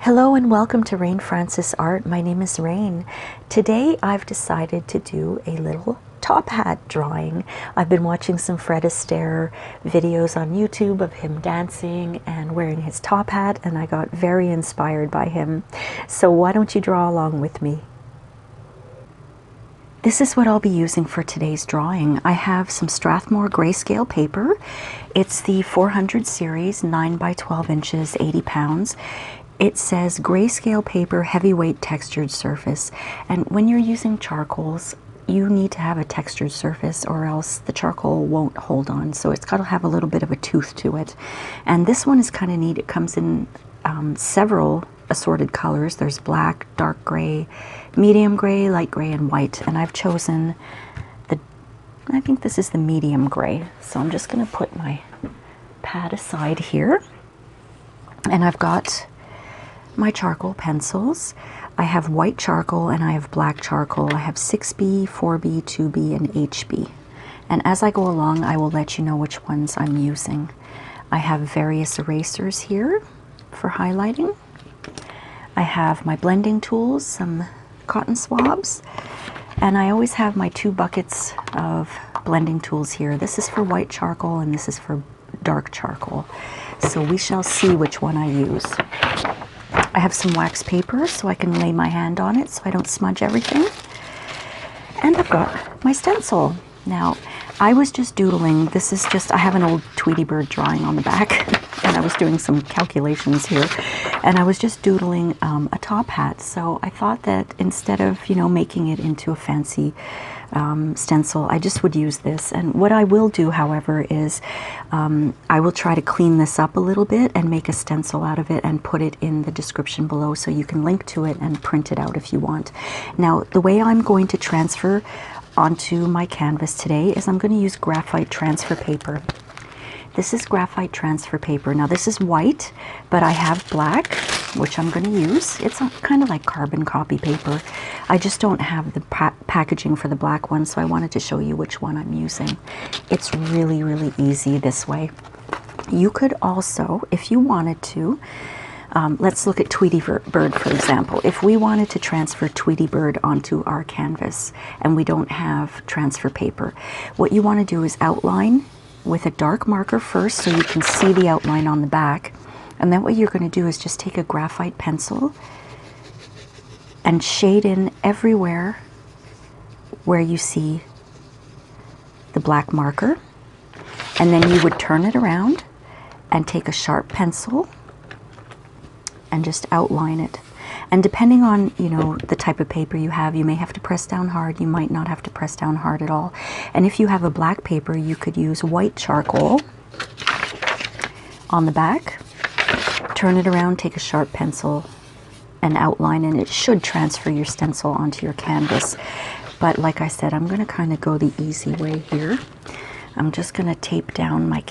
Hello and welcome to Rain Francis Art. My name is Rain. Today I've decided to do a little top hat drawing. I've been watching some Fred Astaire videos on YouTube of him dancing and wearing his top hat, and I got very inspired by him. So why don't you draw along with me? This is what I'll be using for today's drawing. I have some Strathmore grayscale paper. It's the 400 series, 9 by 12 inches, 80 pounds. It says grayscale paper, heavyweight textured surface. And when you're using charcoals, you need to have a textured surface or else the charcoal won't hold on. So it's got to have a little bit of a tooth to it. And this one is kind of neat. It comes in several assorted colors. There's black, dark gray, medium gray, light gray, and white. And I've chosen I think this is the medium gray. So I'm just going to put my pad aside here. And I've got my charcoal pencils. I have white charcoal and I have black charcoal. I have 6B, 4B, 2B, and HB. And as I go along, I will let you know which ones I'm using. I have various erasers here for highlighting. I have my blending tools, some cotton swabs, and I always have my 2 buckets of blending tools here. This is for white charcoal and this is for dark charcoal. So we shall see which one I use. I have some wax paper so I can lay my hand on it so I don't smudge everything. And I've got my stencil. Now, I was just doodling. This is just, I have an old Tweety Bird drawing on the back and I was doing some calculations here. And I was just doodling a top hat. So I thought that instead of, making it into a fancy stencil, I just would use this. And what I will do, however, is I will try to clean this up a little bit and make a stencil out of it and put it in the description below so you can link to it and print it out if you want. Now, the way I'm going to transfer onto my canvas today is I'm going to use graphite transfer paper. This is graphite transfer paper. Now this is white, but I have black, which I'm going to use. It's kind of like carbon copy paper. I just don't have the packaging for the black one, so I wanted to show you which one I'm using. It's really, really easy this way. You could also, if you wanted to, let's look at Tweety Bird, for example. If we wanted to transfer Tweety Bird onto our canvas and we don't have transfer paper, what you want to do is outline with a dark marker first so you can see the outline on the back. And then what you're going to do is just take a graphite pencil and shade in everywhere where you see the black marker. And then you would turn it around and take a sharp pencil and just outline it. And depending on, the type of paper you have, you may have to press down hard, you might not have to press down hard at all. And if you have a black paper, you could use white charcoal on the back, turn it around, take a sharp pencil and outline, and it should transfer your stencil onto your canvas. But like I said, I'm going to kind of go the easy way here. I'm just going to tape down my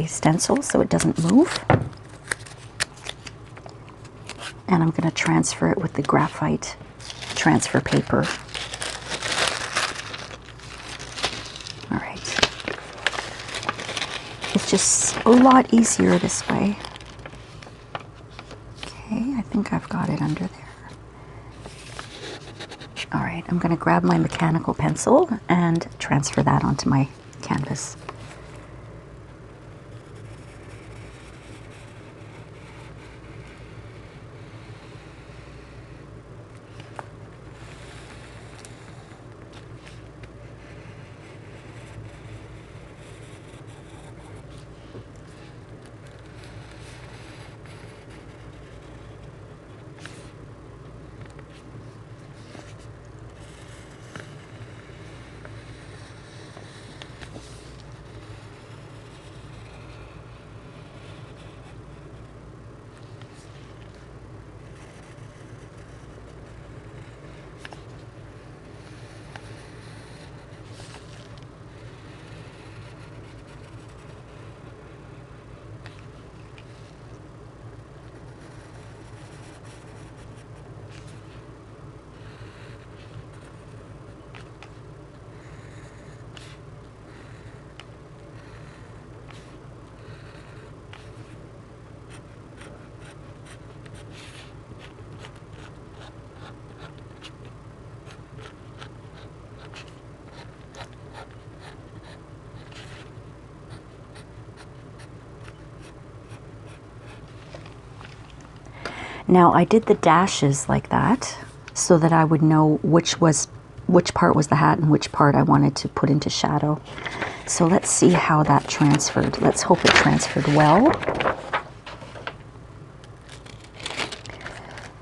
stencil so it doesn't move. And I'm going to transfer it with the graphite transfer paper. All right. It's just a lot easier this way. Okay, I think I've got it under there. All right, I'm going to grab my mechanical pencil and transfer that onto my canvas. Now I did the dashes like that so that I would know which part was the hat and which part I wanted to put into shadow. So let's see how that transferred. Let's hope it transferred well.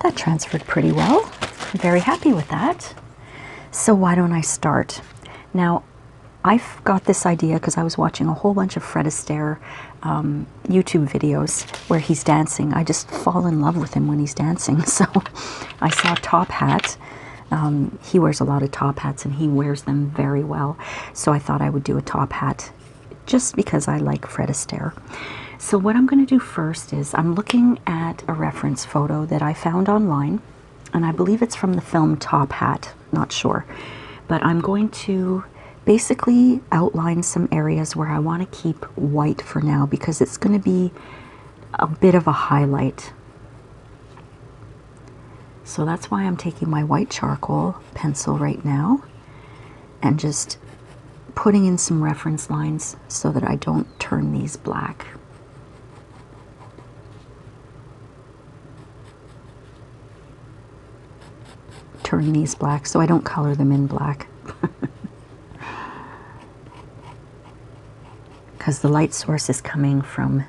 That transferred pretty well. I'm very happy with that. So why don't I start? Now, I got this idea because I was watching a whole bunch of Fred Astaire YouTube videos where he's dancing. I just fall in love with him when he's dancing. So I saw top hat. He wears a lot of top hats and he wears them very well. So I thought I would do a top hat just because I like Fred Astaire. So what I'm going to do first is I'm looking at a reference photo that I found online, and I believe it's from the film Top Hat, not sure. But I'm going to basically outline some areas where I want to keep white for now because it's going to be a bit of a highlight. So that's why I'm taking my white charcoal pencil right now and just putting in some reference lines so that I don't turn these black. Turn these black so I don't color them in black. Because the light source is coming from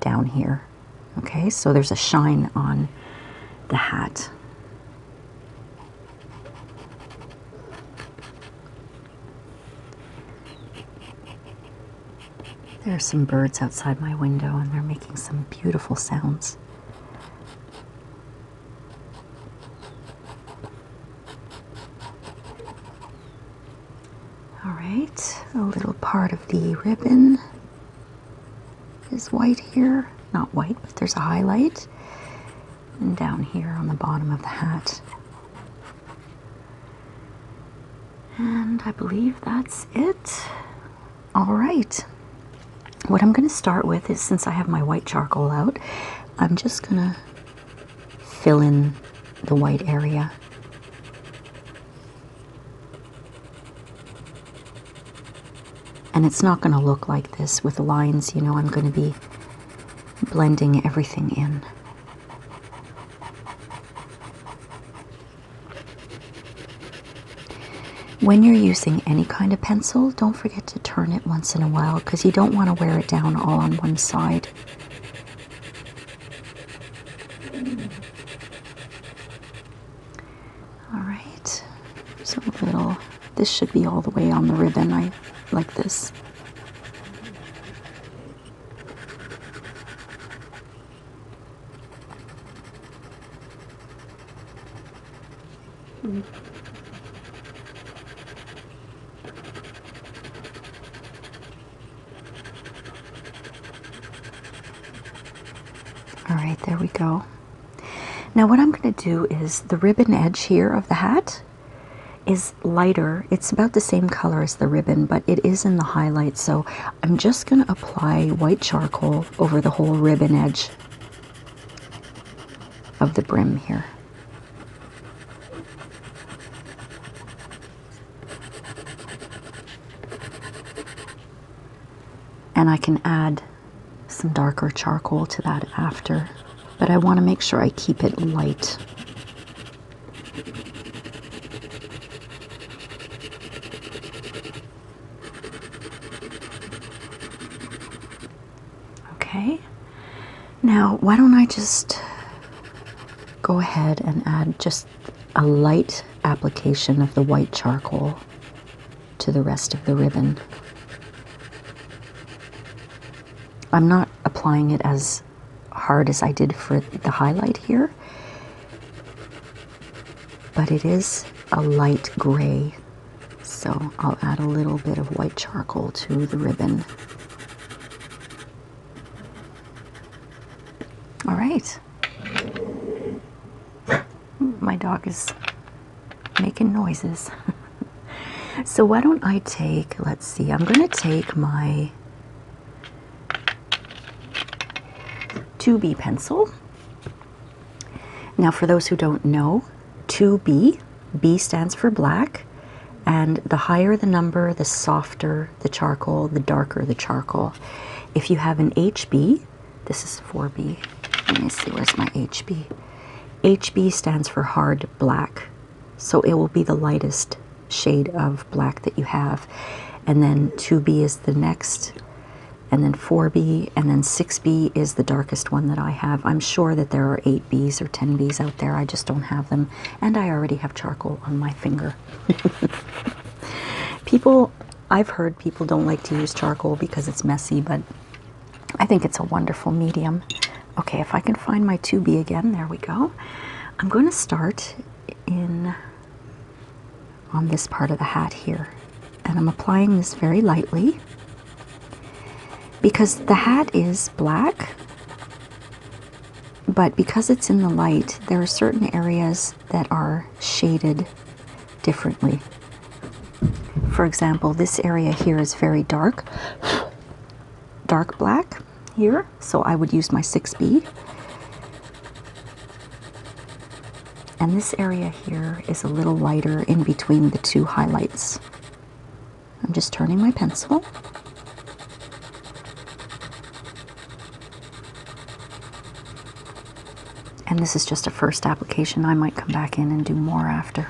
down here. Okay, so there's a shine on the hat. There are some birds outside my window and they're making some beautiful sounds. All right, a little part of the ribbon is white here. Not white, but there's a highlight. And down here on the bottom of the hat. And I believe that's it. All right. What I'm going to start with is, since I have my white charcoal out, I'm just going to fill in the white area. And it's not going to look like this with lines, you know, I'm going to be blending everything in. When you're using any kind of pencil, don't forget to turn it once in a while because you don't want to wear it down all on one side. All right, so a little, this should be all the way on the ribbon. I like this. All right, there we go. Now what I'm going to do is the ribbon edge here of the hat is lighter. It's about the same color as the ribbon, but it is in the highlight. So I'm just going to apply white charcoal over the whole ribbon edge of the brim here. And I can add some darker charcoal to that after, but I want to make sure I keep it light. Okay, now why don't I just go ahead and add just a light application of the white charcoal to the rest of the ribbon. I'm not applying it as hard as I did for the highlight here, but it is a light gray, so I'll add a little bit of white charcoal to the ribbon. All right. My dog is making noises. So why don't I take, let's see, I'm going to take my 2B pencil. Now for those who don't know, 2B, B stands for black, and the higher the number, the softer the charcoal, the darker the charcoal. If you have an HB, this is 4B. Let me see, where's my HB? HB stands for hard black, so it will be the lightest shade of black that you have. And then 2B is the next, and then 4B, and then 6B is the darkest one that I have. I'm sure that there are 8Bs or 10Bs out there, I just don't have them. And I already have charcoal on my finger. I've heard people don't like to use charcoal because it's messy, but I think it's a wonderful medium. Okay, if I can find my 2B again, there we go. I'm going to start on this part of the hat here. And I'm applying this very lightly because the hat is black, but because it's in the light, there are certain areas that are shaded differently. For example, this area here is very dark black here, so I would use my 6B. And this area here is a little lighter in between the two highlights. I'm just turning my pencil. And this is just a first application. I might come back in and do more after.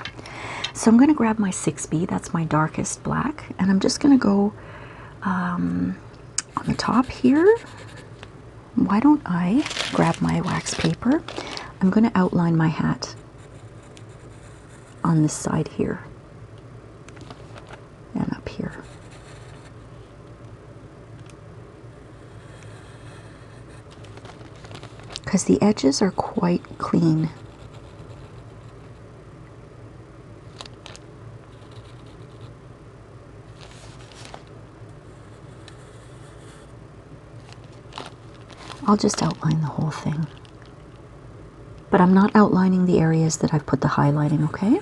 So I'm going to grab my 6B, that's my darkest black, and I'm just going to go on the top here. Why don't I grab my wax paper? I'm going to outline my hat on this side here and up here. Because the edges are quite clean. I'll just outline the whole thing. But I'm not outlining the areas that I've put the highlighting, okay?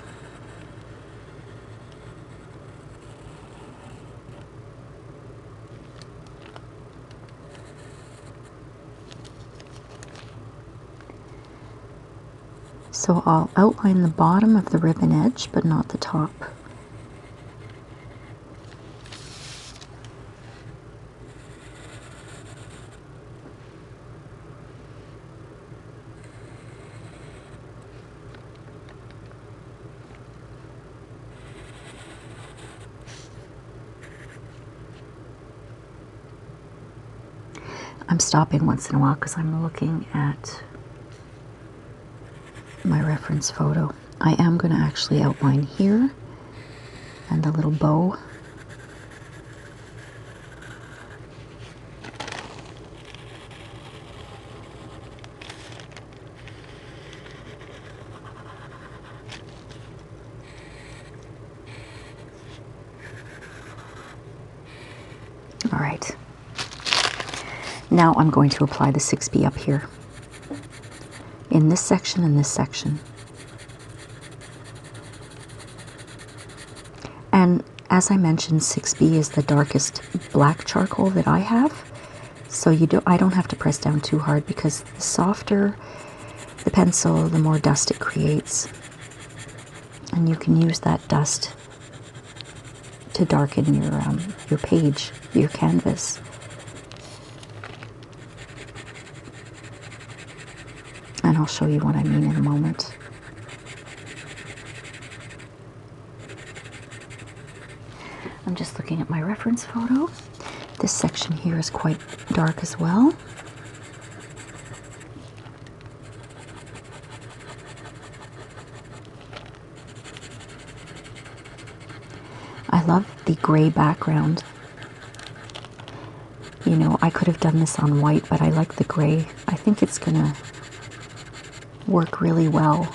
So I'll outline the bottom of the ribbon edge, but not the top. I'm stopping once in a while because I'm looking at my reference photo. I am going to actually outline here and the little bow. All right. Now I'm going to apply the 6B up here, in this section and this section. And as I mentioned, 6B is the darkest black charcoal that I have, so I don't have to press down too hard, because the softer the pencil, the more dust it creates. And you can use that dust to darken your page, your canvas. And I'll show you what I mean in a moment. I'm just looking at my reference photo. This section here is quite dark as well. I love the gray background. You know, I could have done this on white, but I like the gray. I think it's gonna work really well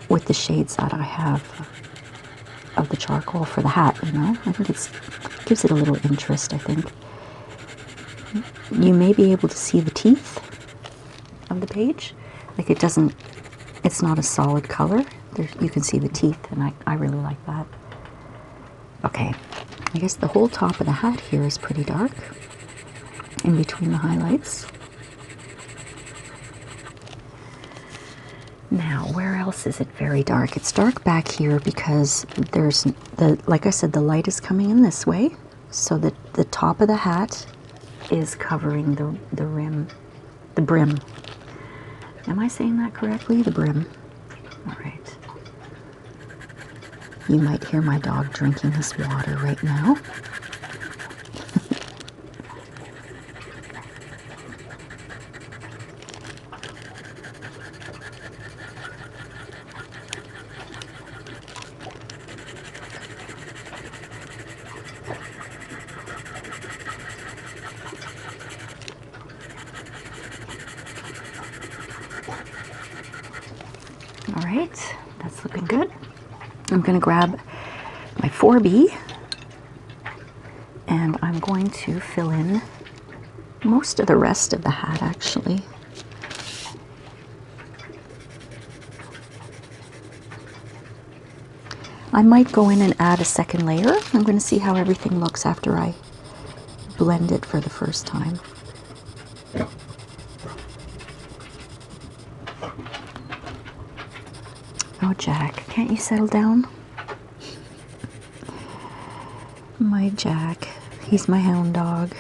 with the shades that I have of the charcoal for the hat, you know. I think it gives it a little interest, I think. You may be able to see the teeth of the page. Like it's not a solid color. You can see the teeth, and I really like that. Okay, I guess the whole top of the hat here is pretty dark in between the highlights. Now, where else is it very dark? It's dark back here because like I said, the light is coming in this way, so that the top of the hat is covering the brim. Am I saying that correctly? The brim. All right. You might hear my dog drinking his water right now. All right, that's looking good. I'm going to grab my 4B and I'm going to fill in most of the rest of the hat actually. I might go in and add a second layer. I'm going to see how everything looks after I blend it for the first time. Oh, Jack, can't you settle down? My Jack, he's my hound dog.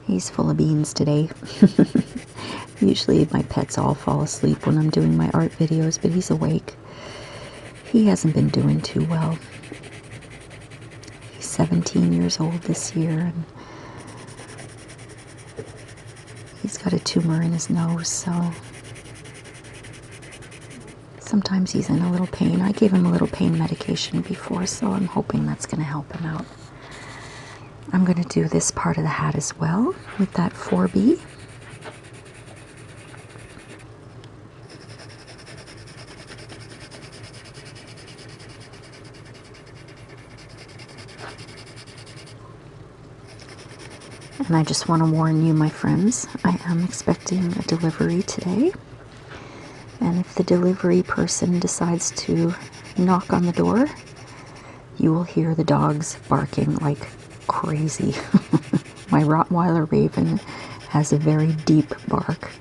He's full of beans today. Usually my pets all fall asleep when I'm doing my art videos, but he's awake. He hasn't been doing too well. He's 17 years old this year, and he's got a tumor in his nose, so sometimes he's in a little pain. I gave him a little pain medication before, so I'm hoping that's going to help him out. I'm going to do this part of the hat as well with that 4B. And I just want to warn you, my friends, I am expecting a delivery today. And if the delivery person decides to knock on the door, you will hear the dogs barking like crazy. My Rottweiler Raven has a very deep bark.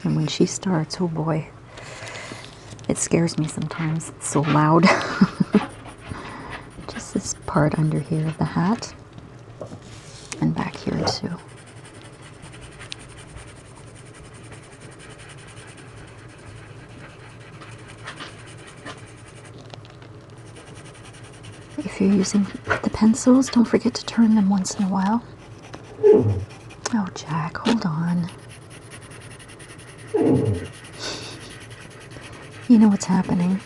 And when she starts, oh boy, it scares me sometimes. It's so loud. Just this part under here of the hat. And back here too. If you're using the pencils, don't forget to turn them once in a while. Oh, Jack, hold on. You know what's happening?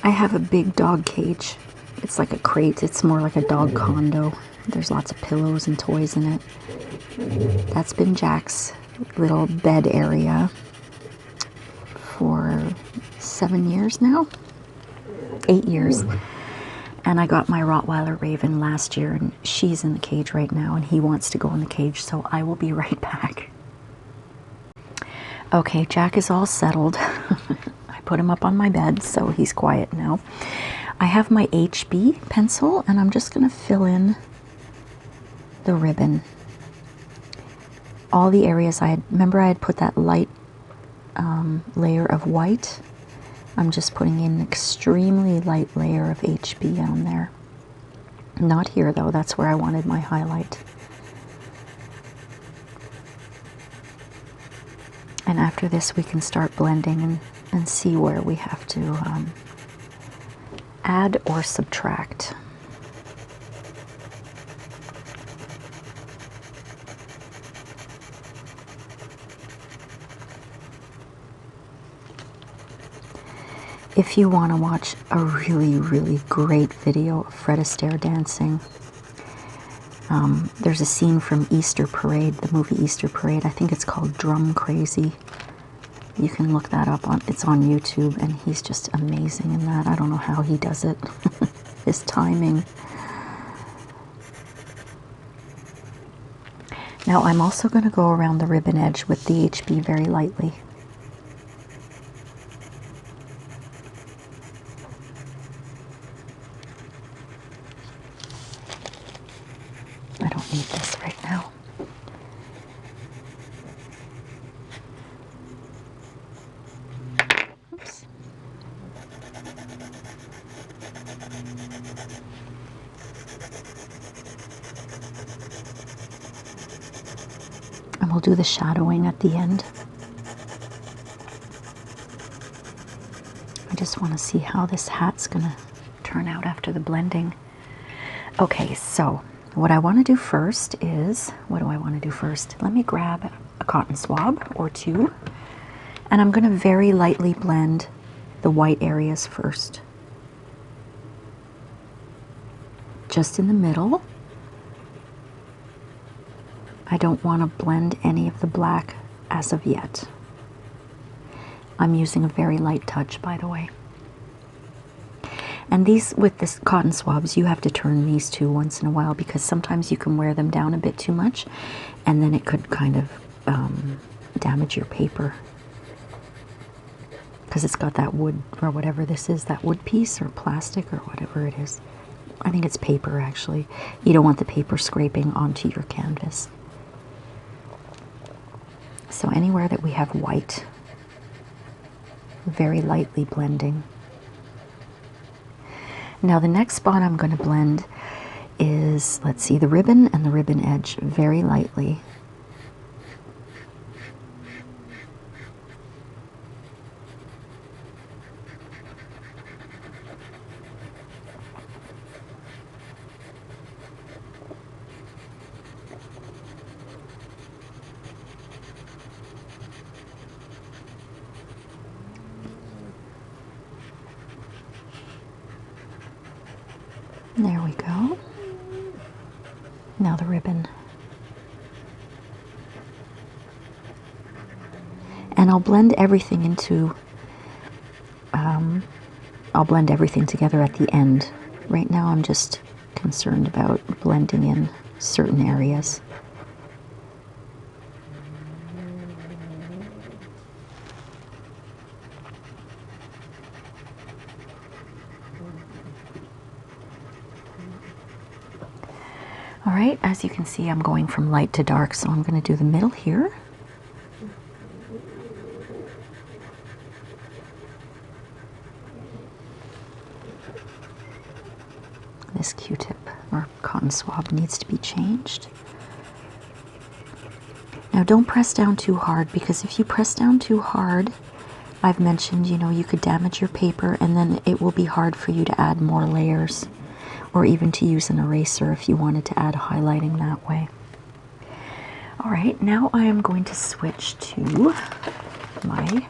I have a big dog cage. It's like a crate. It's more like a dog condo. There's lots of pillows and toys in it. That's been Jack's little bed area for 7 years now. 8 years. And I got my Rottweiler Raven last year, and she's in the cage right now, and he wants to go in the cage, so I will be right back. Okay, Jack is all settled. I put him up on my bed, so he's quiet now. I have my HB pencil, and I'm just going to fill in the ribbon. All the areas remember I had put that light layer of white. I'm just putting in an extremely light layer of HB on there. Not here though, that's where I wanted my highlight. And after this we can start blending and see where we have to add or subtract. If you want to watch a really, really great video of Fred Astaire dancing, there's a scene from Easter Parade, the movie Easter Parade. I think it's called Drum Crazy. You can look that up. It's on YouTube, and he's just amazing in that. I don't know how he does it. His timing. Now I'm also going to go around the ribbon edge with the HB very lightly. I don't need this right now. Oops. And we'll do the shadowing at the end. I just want to see how this hat's gonna turn out after the blending. Okay, so what I want to do first is, what do I want to do first? Let me grab a cotton swab or two, and I'm going to very lightly blend the white areas first. Just in the middle. I don't want to blend any of the black as of yet. I'm using a very light touch, by the way. And these, with this cotton swabs, you have to turn these too once in a while, because sometimes you can wear them down a bit too much, and then it could kind of damage your paper. Because it's got that wood, or whatever this is, that wood piece, or plastic, or whatever it is. I think it's paper, actually. You don't want the paper scraping onto your canvas. So anywhere that we have white, very lightly blending. Now the next spot I'm going to blend is, let's see, the ribbon and the ribbon edge very lightly. There we go. Now the ribbon. And I'll blend everything into, I'll blend everything together at the end. Right now I'm just concerned about blending in certain areas. All right, as you can see, I'm going from light to dark, so I'm going to do the middle here. This Q-tip or cotton swab needs to be changed. Now don't press down too hard, because if you press down too hard, I've mentioned, you know, you could damage your paper, and then it will be hard for you to add more layers, or even to use an eraser if you wanted to add highlighting that way. All right, now I am going to switch to my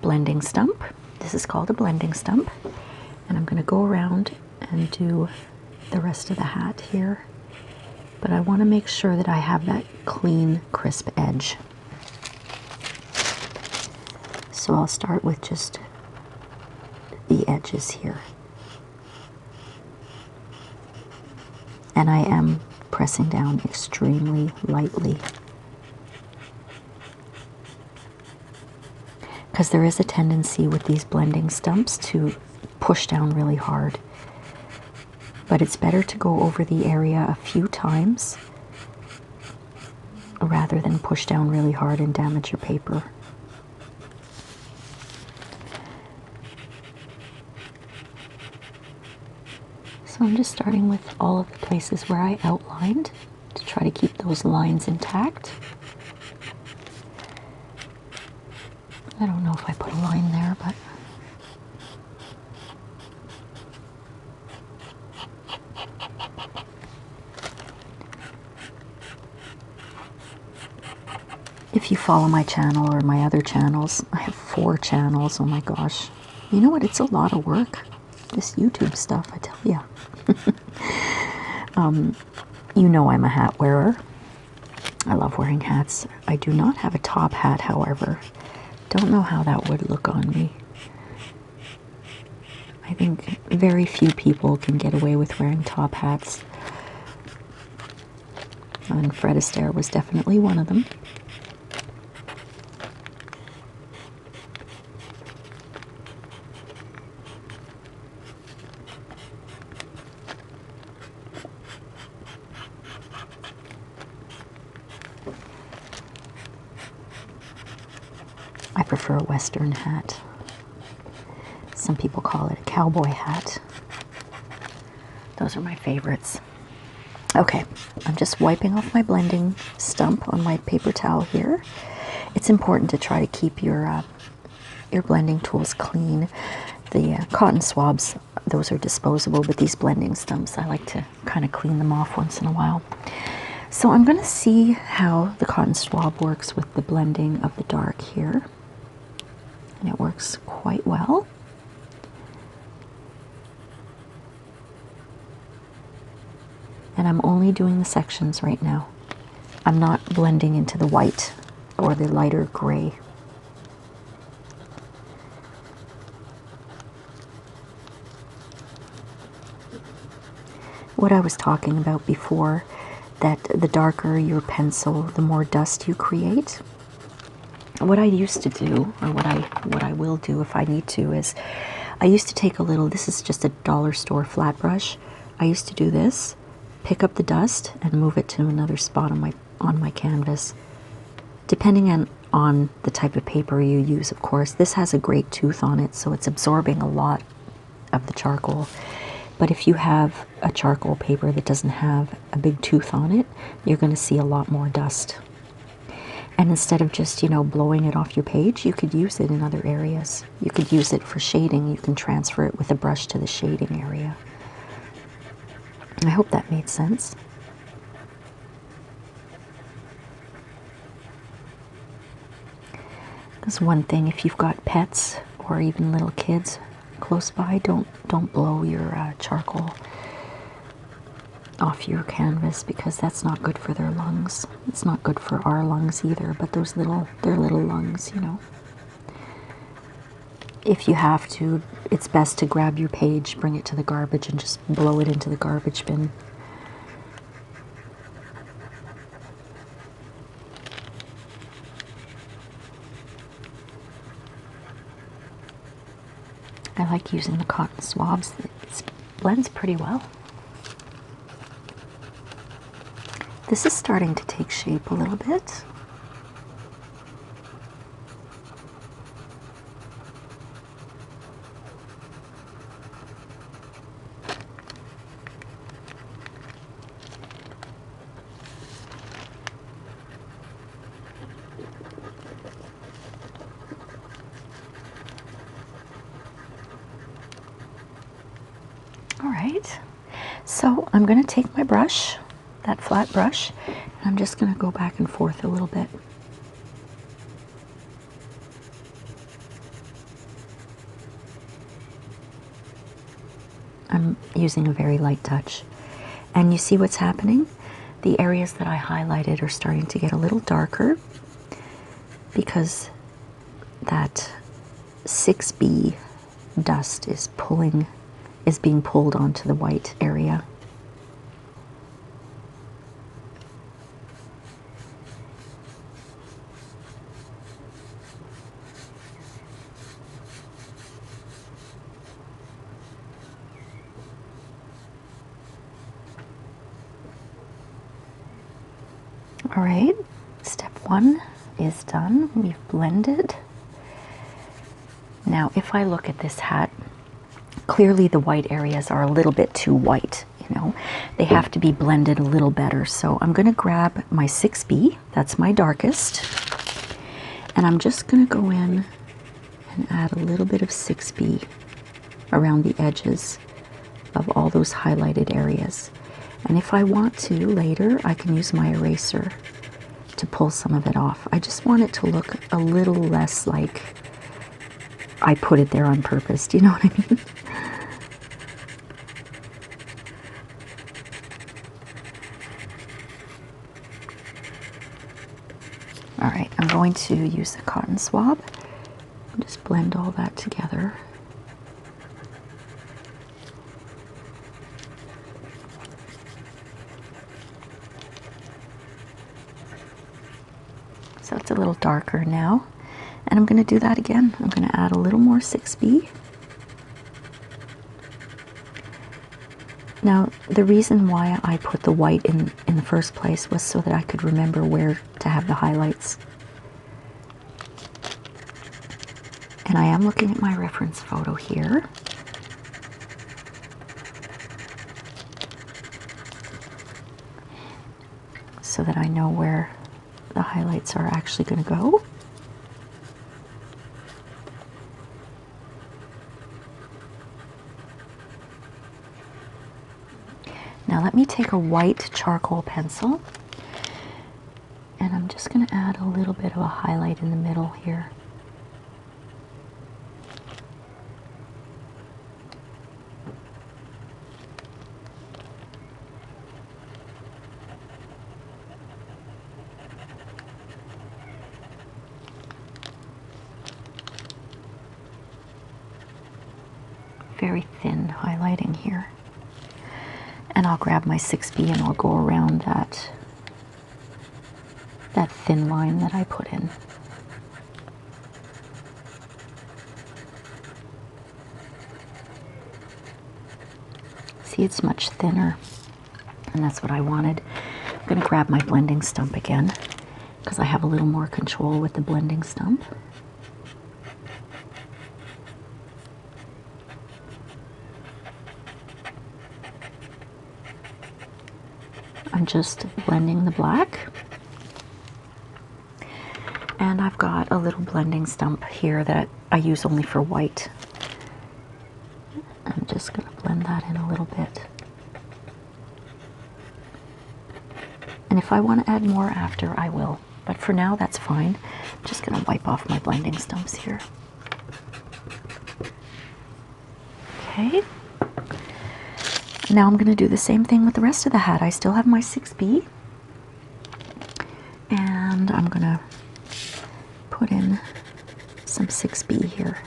blending stump. This is called a blending stump, and I'm going to go around and do the rest of the hat here, but I want to make sure that I have that clean, crisp edge. So I'll start with just the edges here. And I am pressing down extremely lightly, because there is a tendency with these blending stumps to push down really hard. But it's better to go over the area a few times rather than push down really hard and damage your paper. So I'm just starting with all of the places where I outlined to try to keep those lines intact. I don't know if I put a line there, but if you follow my channel or my other channels, I have 4 channels, oh my gosh. You know what, it's a lot of work, this YouTube stuff, I tell ya. You know I'm a hat wearer. I love wearing hats. I do not have a top hat, however. Don't know how that would look on me. I think very few people can get away with wearing top hats. And Fred Astaire was definitely one of them. I prefer a Western hat. Some people call it a cowboy hat. Those are my favorites. Okay, I'm just wiping off my blending stump on my paper towel here. It's important to try to keep your blending tools clean. The cotton swabs, those are disposable, but these blending stumps, I like to kind of clean them off once in a while. So I'm going to see how the cotton swab works with the blending of the dark here. And it works quite well. And I'm only doing the sections right now. I'm not blending into the white or the lighter gray. What I was talking about before, that the darker your pencil, the more dust you create. What I used to do, or what I will do if I need to, is I used to take a little, this is just a dollar store flat brush. I used to do this, pick up the dust and move it to another spot on my canvas. Depending on the type of paper you use, of course. This has a great tooth on it, so it's absorbing a lot of the charcoal. But if you have a charcoal paper that doesn't have a big tooth on it, you're going to see a lot more dust. And instead of just, you know, blowing it off your page, you could use it in other areas. You could use it for shading. You can transfer it with a brush to the shading area. I hope that made sense. That's one thing, if you've got pets or even little kids close by, don't blow your charcoal off your canvas, because that's not good for their lungs. It's not good for our lungs either, but their little lungs, you know. If you have to, it's best to grab your page, bring it to the garbage, and just blow it into the garbage bin. I like using the cotton swabs. It blends pretty well. This is starting to take shape a little bit. All right, so I'm going to take my brush, that flat brush, and I'm just going to go back and forth a little bit. I'm using a very light touch. And you see what's happening? The areas that I highlighted are starting to get a little darker because that 6B dust is being pulled onto the white area. All right, step one is done. We've blended. Now, if I look at this hat, clearly the white areas are a little bit too white, you know. They have to be blended a little better. So I'm going to grab my 6B, that's my darkest, and I'm just going to go in and add a little bit of 6B around the edges of all those highlighted areas. And if I want to later, I can use my eraser to pull some of it off. I just want it to look a little less like I put it there on purpose. Do you know what I mean? All right, I'm going to use the cotton swab and just blend all that together. So it's a little darker now. And I'm going to do that again. I'm going to add a little more 6B. Now, the reason why I put the white in the first place was so that I could remember where to have the highlights. And I am looking at my reference photo here. so that I know where the highlights are actually going to go. Now let me take a white charcoal pencil, and I'm just going to add a little bit of a highlight in the middle here. Very thin highlighting here. And I'll grab my 6B and I'll go around that thin line that I put in. See, it's much thinner, and that's what I wanted. I'm going to grab my blending stump again because I have a little more control with the blending stump. I'm just blending the black, and I've got a little blending stump here that I use only for white. I'm just going to blend that in a little bit, and if I want to add more after, I will, but for now that's fine. I'm just going to wipe off my blending stumps here. Okay. Now I'm going to do the same thing with the rest of the hat. I still have my 6B, and I'm going to put in some 6B here.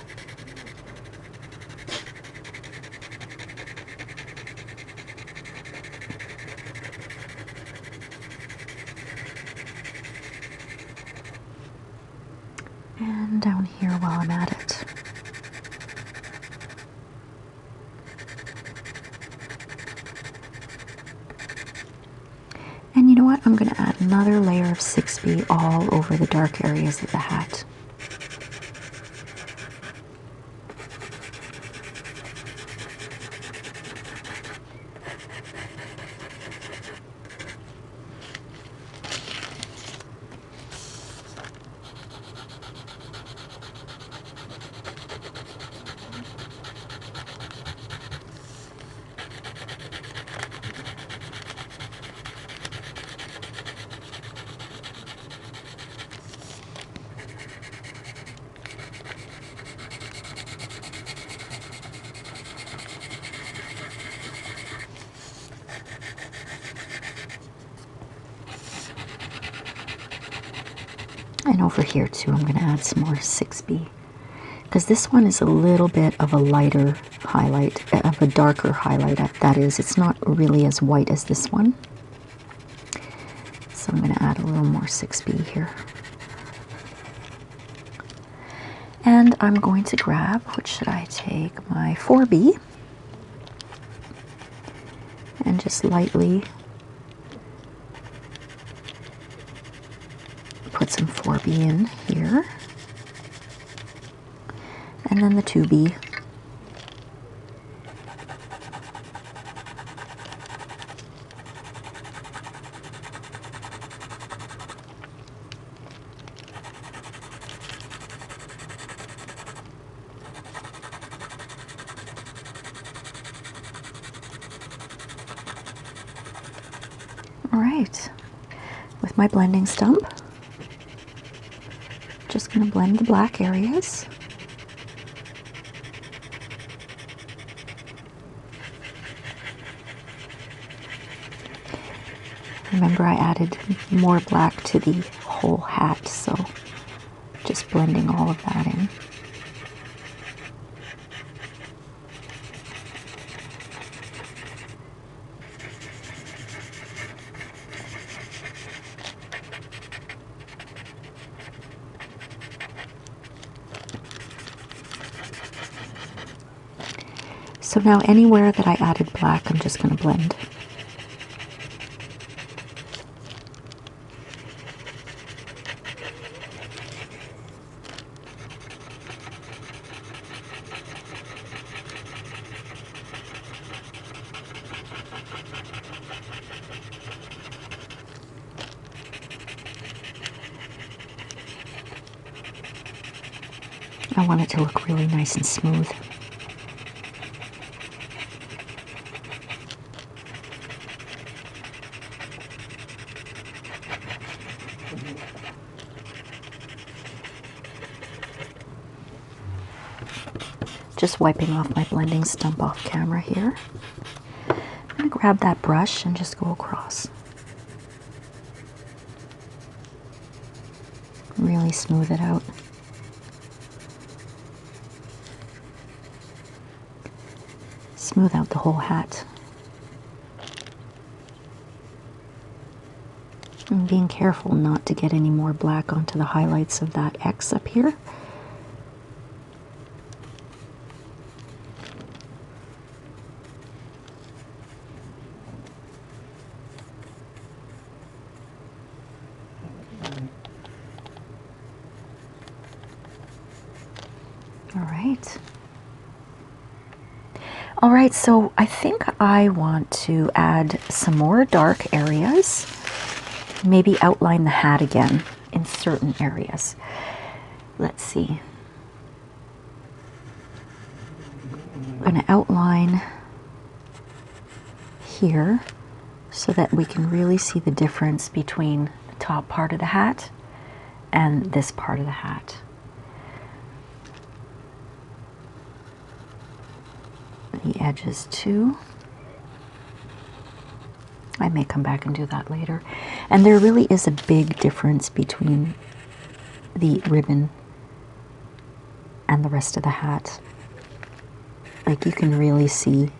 And down here while I'm at it. And you know what? I'm going to add another layer of 6B all over the dark areas of the hat. And over here too, I'm going to add some more 6B, because this one is a little bit of a lighter highlight, of a darker highlight, that is. It's not really as white as this one. So I'm going to add a little more 6B here. And I'm going to grab, what should I take? My 4B, and just lightly put some 4B in here, and then the 2B. All right, with my blending stump, just going to blend the black areas. Remember, I added more black to the whole hat, so just blending all of that in. So now anywhere that I added black, I'm just going to blend. I want it to look really nice and smooth. Just wiping off my blending stump off camera here. I'm going to grab that brush and just go across. Really smooth it out. Smooth out the whole hat. And being careful not to get any more black onto the highlights of that X up here. All right, so I think I want to add some more dark areas, maybe outline the hat again in certain areas. Let's see. I'm going to outline here so that we can really see the difference between the top part of the hat and this part of the hat. The edges too. I may come back and do that later. And there really is a big difference between the ribbon and the rest of the hat. Like you can really see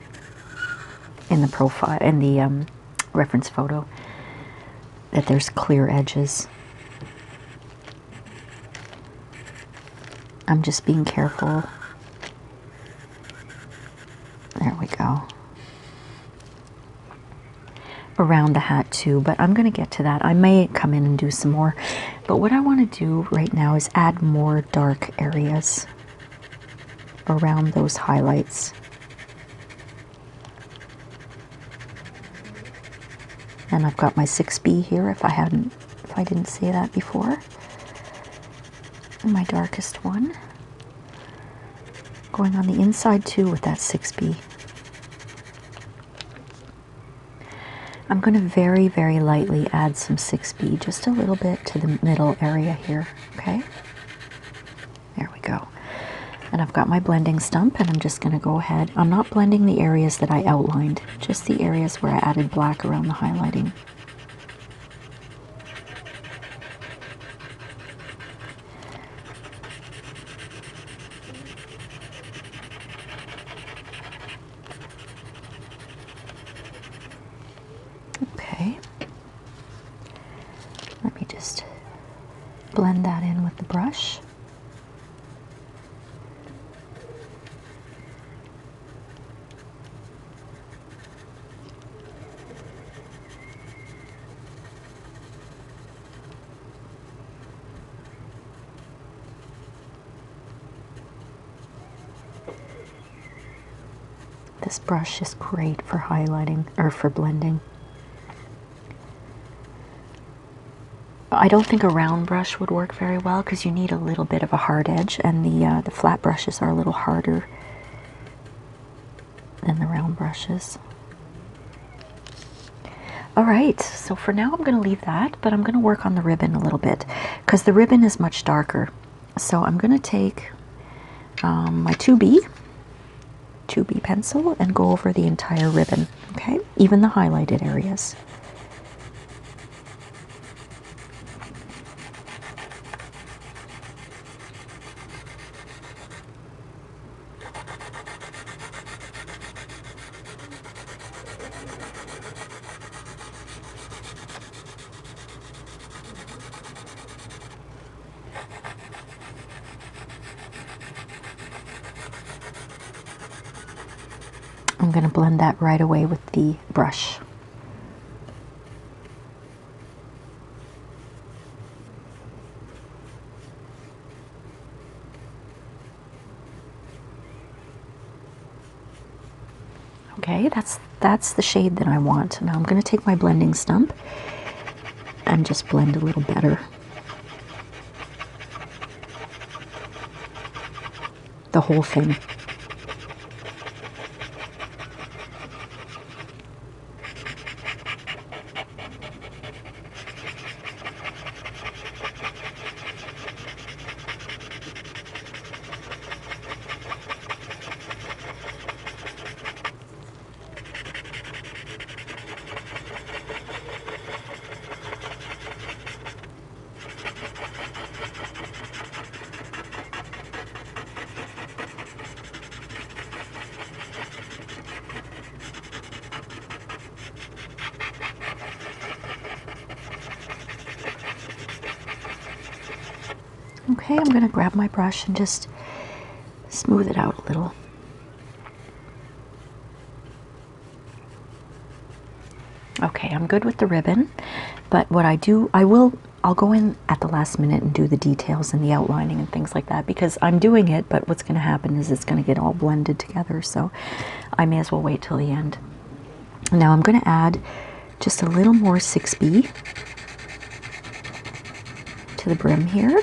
in the profile, in the reference photo, that there's clear edges. I'm just being careful. There we go. Around the hat too, but I'm going to get to that. I may come in and do some more. But what I want to do right now is add more dark areas around those highlights. And I've got my 6B here if I didn't say that before. And my darkest one. Going on the inside too with that 6B. I'm going to very, very lightly add some 6B, just a little bit to the middle area here, okay? There we go. And I've got my blending stump, and I'm just going to go ahead. I'm not blending the areas that I outlined, just the areas where I added black around the highlighting. Let me just blend that in with the brush. This brush is great for highlighting or for blending. I don't think a round brush would work very well because you need a little bit of a hard edge, and the flat brushes are a little harder than the round brushes. All right, so for now I'm going to leave that, but I'm going to work on the ribbon a little bit because the ribbon is much darker. So I'm going to take my 2B pencil and go over the entire ribbon, okay? Even the highlighted areas. I'm going to blend that right away with the brush. Okay, that's the shade that I want. Now I'm going to take my blending stump and just blend a little better. the whole thing. Okay, I'm going to grab my brush and just smooth it out a little. Okay, I'm good with the ribbon, but what I'll go in at the last minute and do the details and the outlining and things like that, because I'm doing it, but what's going to happen is it's going to get all blended together, so I may as well wait till the end. Now I'm going to add just a little more 6B to the brim here.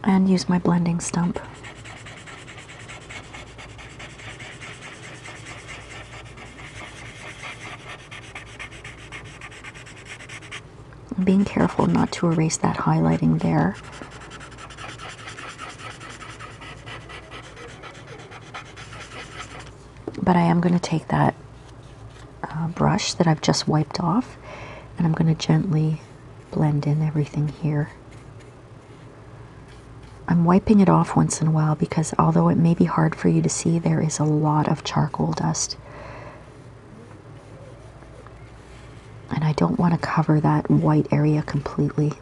And use my blending stump. I'm being careful not to erase that highlighting there. But I am going to take that brush that I've just wiped off, and I'm going to gently blend in everything here. I'm wiping it off once in a while because although it may be hard for you to see, there is a lot of charcoal dust. And I don't want to cover that white area completely.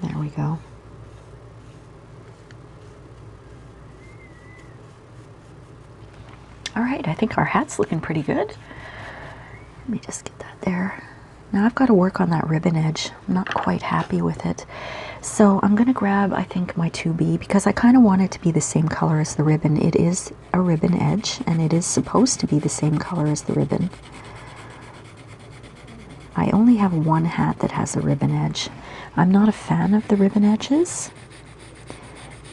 There we go. All right, I think our hat's looking pretty good. Let me just get that there. Now I've got to work on that ribbon edge. I'm not quite happy with it. So I'm going to grab, I think, my 2B, because I kind of want it to be the same color as the ribbon. It is a ribbon edge, and it is supposed to be the same color as the ribbon. I only have one hat that has a ribbon edge. I'm not a fan of the ribbon edges,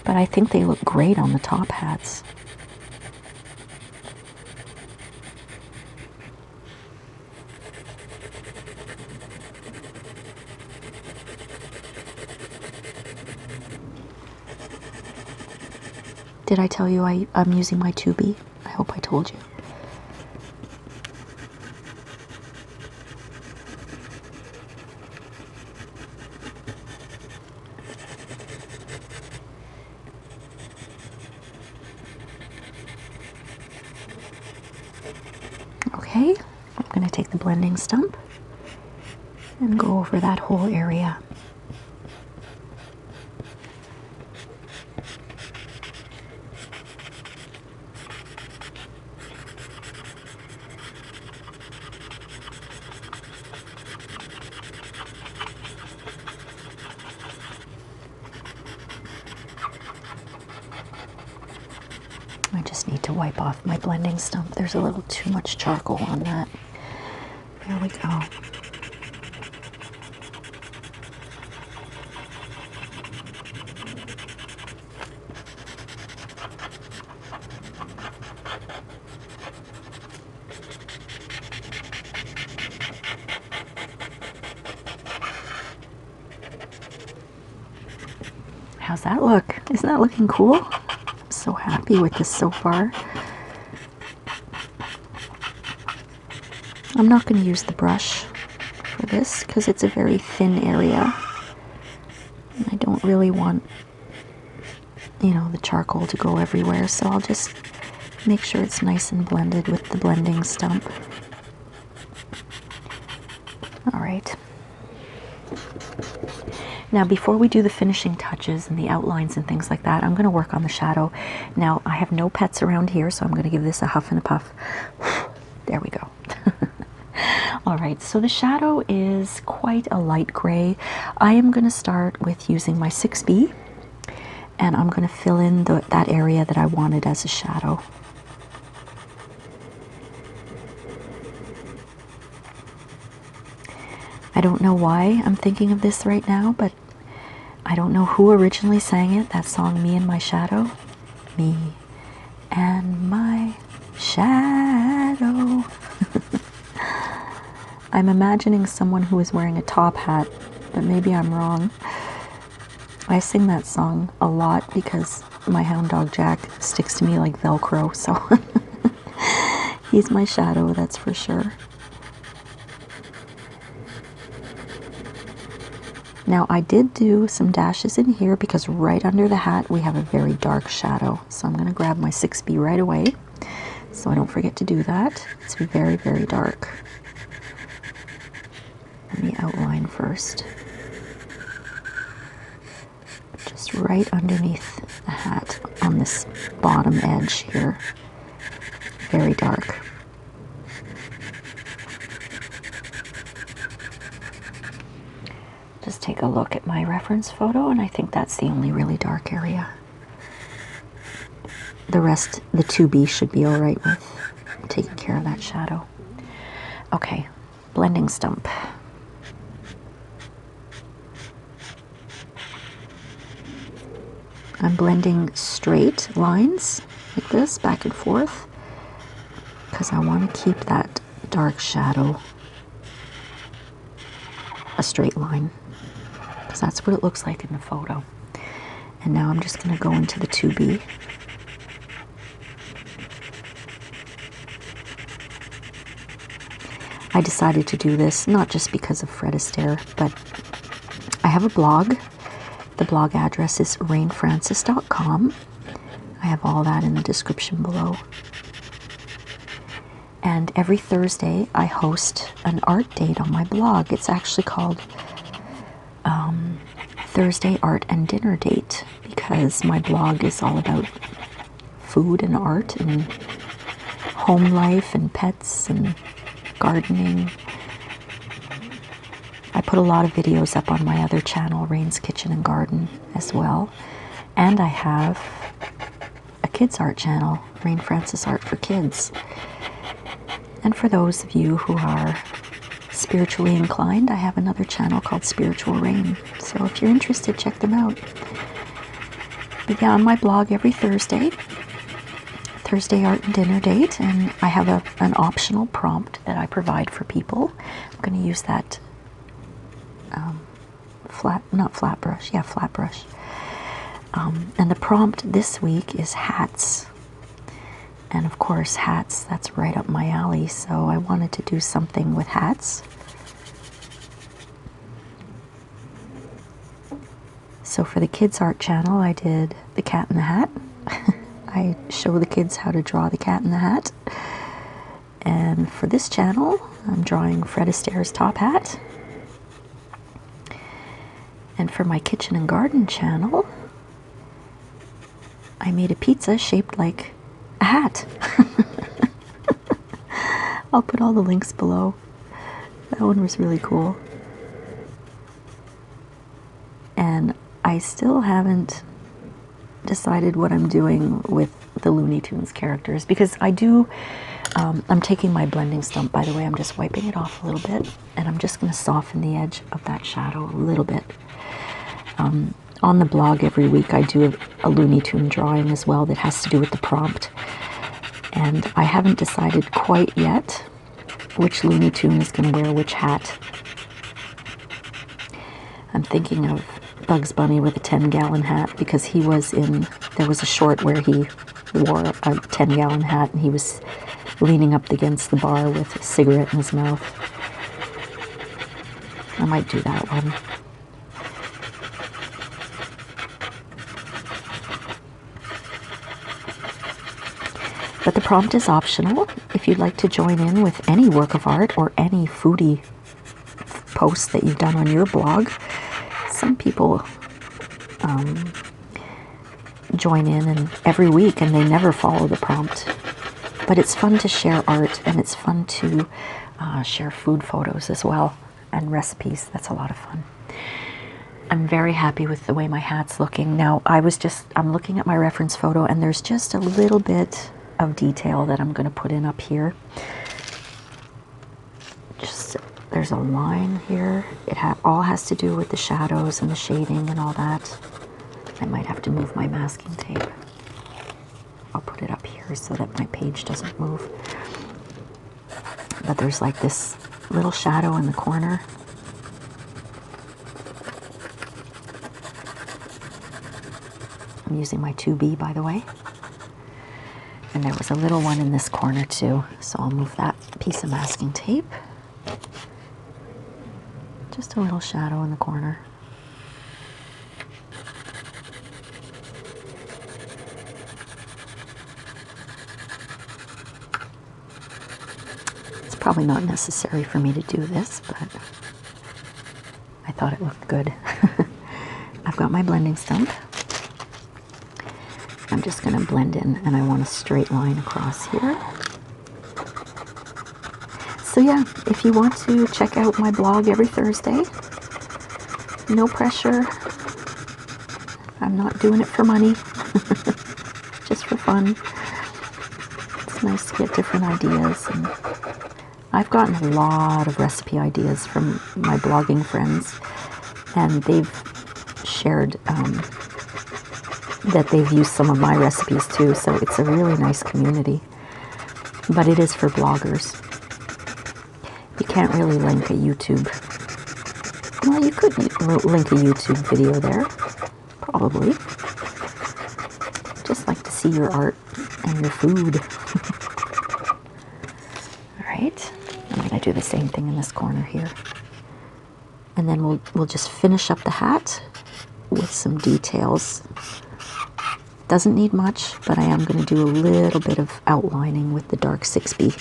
but I think they look great on the top hats. Did I tell you I'm using my 2B? I hope I told you. Okay, I'm going to take the blending stump and go over that whole area. I just need to wipe off my blending stump. There's a little too much charcoal on that. There we go. How's that look? Isn't that looking cool? I'm so happy with this so far. I'm not going to use the brush for this because it's a very thin area. And I don't really want, you know, the charcoal to go everywhere, so I'll just make sure it's nice and blended with the blending stump. All right. Now, before we do the finishing touches and the outlines and things like that, I'm going to work on the shadow. Now, I have no pets around here, so I'm going to give this a huff and a puff. There we go. All right, so the shadow is quite a light gray. I am going to start with using my 6B, and I'm going to fill in that area that I wanted as a shadow. I don't know why I'm thinking of this right now, but I don't know who originally sang it, that song, Me and My Shadow. Me and my shadow. I'm imagining someone who is wearing a top hat, but maybe I'm wrong. I sing that song a lot because my hound dog Jack sticks to me like Velcro, so he's my shadow, that's for sure. Now I did do some dashes in here because right under the hat we have a very dark shadow. So I'm going to grab my 6B right away so I don't forget to do that. It's very, very dark. Let me outline first. Just right underneath the hat on this bottom edge here. Very dark. Just take a look at my reference photo, and I think that's the only really dark area. The rest, the 2B should be all right with taking care of that shadow. Okay, blending stump. I'm blending straight lines like this, back and forth, because I want to keep that dark shadow a straight line. Because that's what it looks like in the photo. And now I'm just going to go into the 2B. I decided to do this not just because of Fred Astaire, but I have a blog. The blog address is rainfrancis.com. I have all that in the description below. And every Thursday I host an art date on my blog. It's actually called Thursday Art and Dinner Date, because my blog is all about food and art and home life and pets and gardening. I put a lot of videos up on my other channel, Rain's Kitchen and Garden, as well. And I have a kids art channel, Rain Francis Art for Kids. And for those of you who are spiritually inclined, I have another channel called Spiritual Rain. So if you're interested, check them out. But yeah, on my blog every Thursday Art and Dinner Date, and I have an optional prompt that I provide for people. I'm going to use that flat brush. And the prompt this week is hats. And of course, hats, that's right up my alley, so I wanted to do something with hats. So for the kids art channel, I did the cat in the hat. I show the kids how to draw the cat in the hat. And for this channel, I'm drawing Fred Astaire's top hat. And for my kitchen and garden channel, I made a pizza shaped like a hat. I'll put all the links below. That one was really cool. And I still haven't decided what I'm doing with the Looney Tunes characters, because I do, I'm taking my blending stump, by the way, I'm just wiping it off a little bit, and I'm just going to soften the edge of that shadow a little bit. On the blog every week I do a Looney Tune drawing as well that has to do with the prompt, and I haven't decided quite yet which Looney Tune is going to wear which hat. I'm thinking of Bugs Bunny with a 10-gallon hat, because he was in, there was a short where he wore a 10-gallon hat and he was leaning up against the bar with a cigarette in his mouth. I might do that one. But the prompt is optional. If you'd like to join in with any work of art or any foodie posts that you've done on your blog, some people join in and every week and they never follow the prompt. But it's fun to share art, and it's fun to share food photos as well and recipes. That's a lot of fun. I'm very happy with the way my hat's looking. Now, I'm looking at my reference photo, and there's just a little bit of detail that I'm going to put in up here. Just, there's a line here. It all has to do with the shadows and the shading and all that. I might have to move my masking tape. I'll put it up here so that my page doesn't move. But there's like this little shadow in the corner. I'm using my 2B, by the way. And there was a little one in this corner too, so I'll move that piece of masking tape. Just a little shadow in the corner. It's probably not necessary for me to do this, but I thought it looked good. I've got my blending stump. I'm just going to blend in, and I want a straight line across here. So yeah, if you want to check out my blog every Thursday, no pressure. I'm not doing it for money, just for fun. It's nice to get different ideas, and I've gotten a lot of recipe ideas from my blogging friends, and they've shared that they've used some of my recipes too, so it's a really nice community. But it is for bloggers. You can't really link a YouTube. Well, you could link a YouTube video there, probably. Just like to see your art and your food. Alright, I'm going to do the same thing in this corner here. And then we'll just finish up the hat with some details. Doesn't need much, but I am going to do a little bit of outlining with the dark 6B.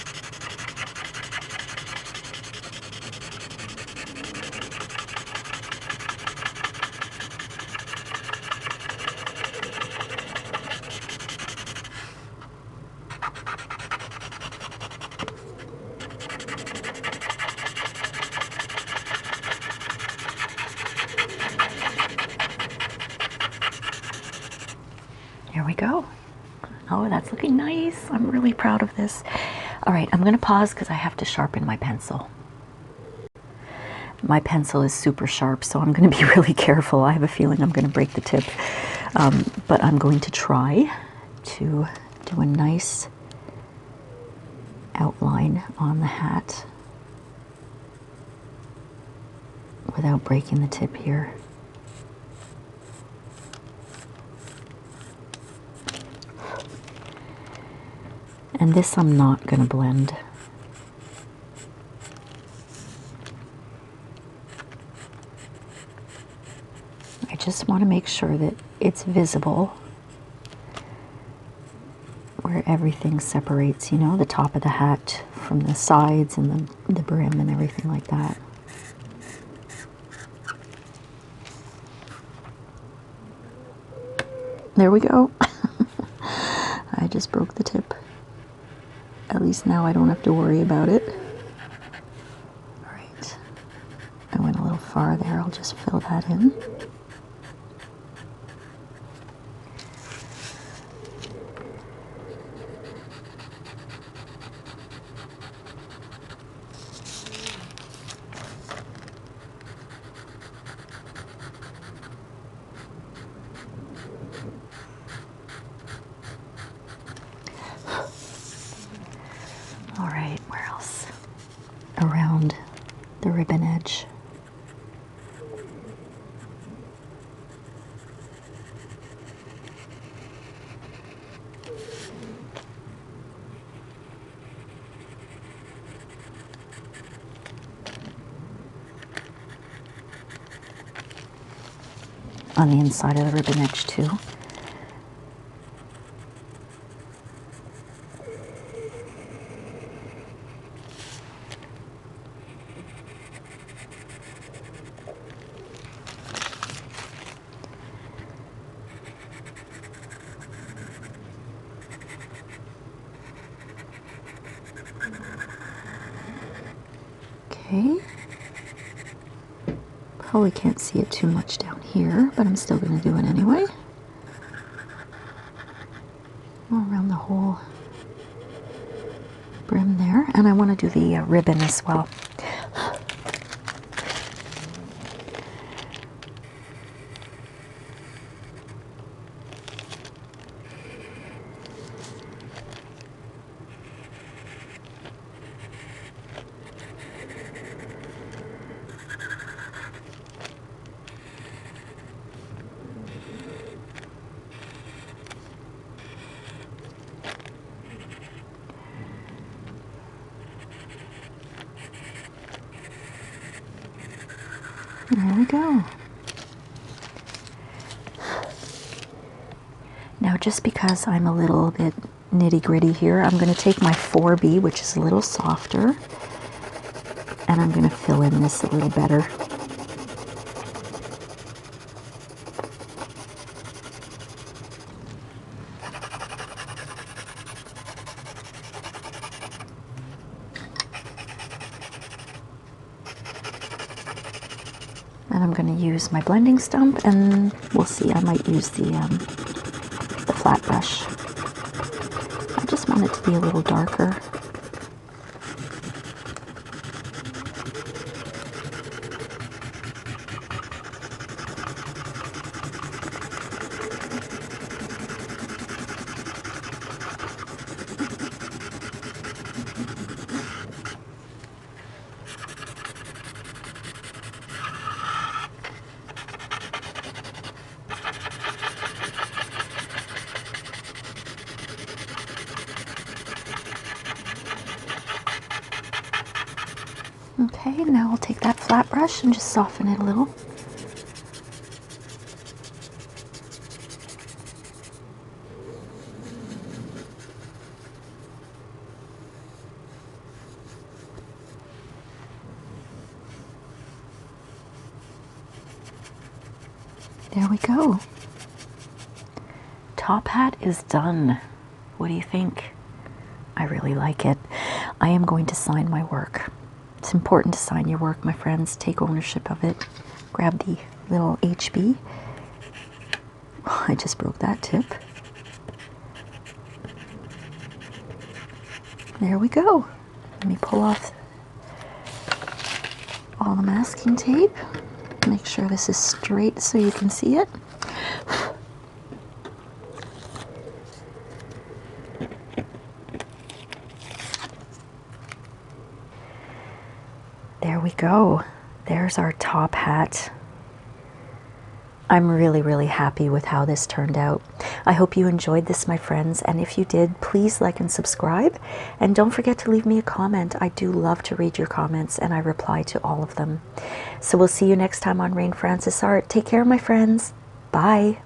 Here we go. Oh, that's looking nice. I'm really proud of this. All right, I'm going to pause because I have to sharpen my pencil. My pencil is super sharp, so I'm going to be really careful. I have a feeling I'm going to break the tip. But I'm going to try to do a nice outline on the hat without breaking the tip here. And this I'm not going to blend. I just want to make sure that it's visible where everything separates, you know, the top of the hat from the sides and the brim and everything like that. There we go. I just broke the tip. At least now I don't have to worry about it. All right, I went a little far there. I'll just fill that in. All right, where else? Around the ribbon edge. On the inside of the ribbon edge too. Okay. Probably can't see it too much down here, but I'm still going to do it anyway. All around the whole brim there. And I want to do the ribbon as well. There we go. Now, just because I'm a little bit nitty-gritty here, I'm going to take my 4B, which is a little softer, and I'm going to fill in this a little better. And I'm going to use my blending stump, and we'll see, I might use the flat brush. I just want it to be a little darker. Okay, now I'll take that flat brush and just soften it a little. There we go. Top hat is done. What do you think? I really like it. I am going to sign my work. It's important to sign your work, my friends. Take ownership of it. Grab the little HB. Oh, I just broke that tip. There we go. Let me pull off all the masking tape. Make sure this is straight so you can see it. There we go. There's our top hat. I'm really, really happy with how this turned out. I hope you enjoyed this, my friends, and if you did, please like and subscribe, and don't forget to leave me a comment. I do love to read your comments, and I reply to all of them. So we'll see you next time on Rain Francis Art. Take care, my friends. Bye.